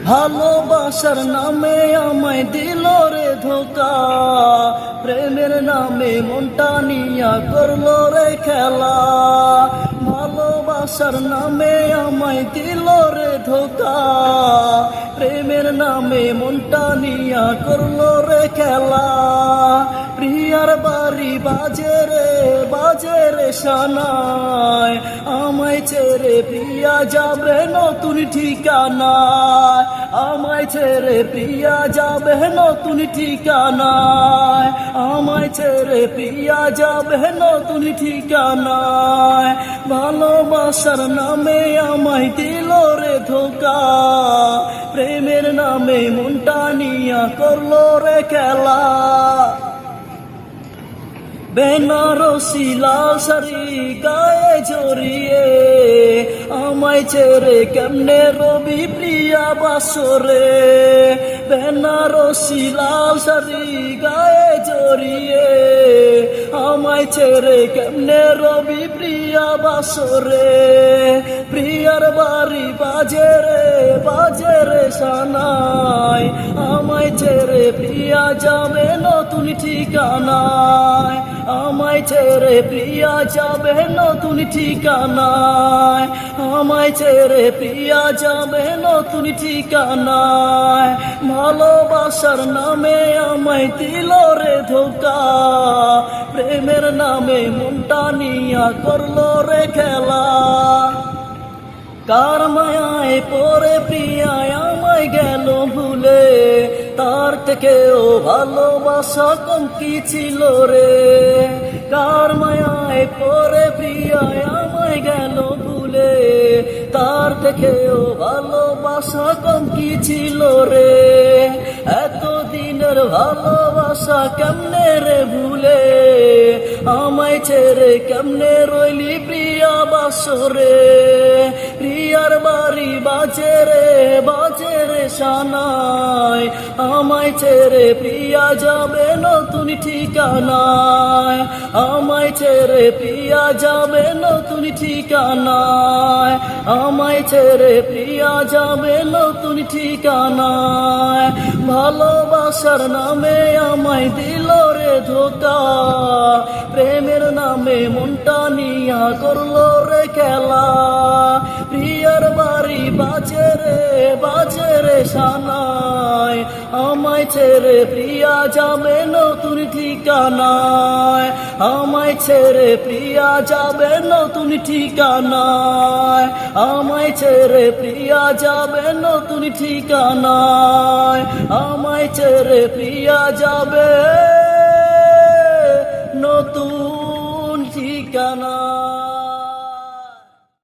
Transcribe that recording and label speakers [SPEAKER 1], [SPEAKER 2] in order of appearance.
[SPEAKER 1] ভালোবাসার নামে আমায় দিল রে ধোকা, প্রেমের নামে মনটা নিয়া করলো রে খেলা। ভালোবাসার নামে আমায় দিল রে ধোকা, প্রেমের নামে মনটা নিয়া করলো রে খেলা। প্রিয়ার বাড়ি বাজে রে শানায়, আমায় ছেড়ে প্রিয়া যাবে নতুন ঠিকানায়, আমায় ছেড়ে প্রিয়া যাবে নতুন ঠিকানায়, আমায় ছেড়ে প্রিয়া যাবে নতুন ঠিকানায়। ভালোবাসার নামে আমায় দিল রে ধোকা, প্রেমের নামে মনটা নিয়া করলো রে খেলা। বেনারসি লাল শাড়ি গায়ে জড়িয়ে আমায় ছেড়ে কেমনে রবি প্রিয়া বাসরে। বেনারসি লাল শাড়ি গায়ে জড়িয়ে আমায় ছেড়ে কেমনে রবি প্রিয়া বাসরে। প্রিয়ার বাড়ি বাজে রে শানায়, আমায় ছেড়ে প্রিয়া যাবে নতুন ঠিকানায়, আমায় ছেড়ে প্রিয়া যাবে নতুন ঠিকানায়, আমায় ছেড়ে প্রিয়া যাবে নতুন ঠিকানায়। ভালোবাসার নামে আমায় দিল রে ধোকা, প্রেমের নামে মনটা নিয়া করলো রে খেলা। কার মায়ায় পরে প্রিয়ায় আমায় গেল ভুলে, তার থেকেও ভালোবাসা কম কি ছিল রে। কার মায়ায় পরে প্রিয়ায় আমায় গেল ভুলে, তার থেকেও ভালোবাসা কম কি ছিল রে। এতদিনের ভালোবাসা কেমনে রে ভুলে, আমায় ছেড়ে কেমনে রইলি প্রিয়া বাসরে। প্রিয়ার বাড়ি বাজে রে শানায়, আমায় ছেড়ে প্রিয়া যাবে নতুন ঠিকানায়, আমায় ছেড়ে প্রিয়া যাবে নতুন ঠিকানায়, আমায় ছেড়ে প্রিয়া যাবে নতুন ঠিকানায়। ভালোবাসার নামে আমায় দিল রে ধোকা, প্রেমের নামে মনটা নিয়া করলো রে খেলা। প্রিয়ার বাড়ি বাজে রে শানায়, আমায় ছেড়ে প্রিয়া যাবে নতুন ঠিকানায়, আমায় ছেড়ে প্রিয়া যাবে নতুন ঠিকানায়, আমায় ছেড়ে প্রিয়া যাবে নতুন ঠিকানায়, আমায় ছেড়ে প্রিয়া যাবে নতুন ঠিকানা।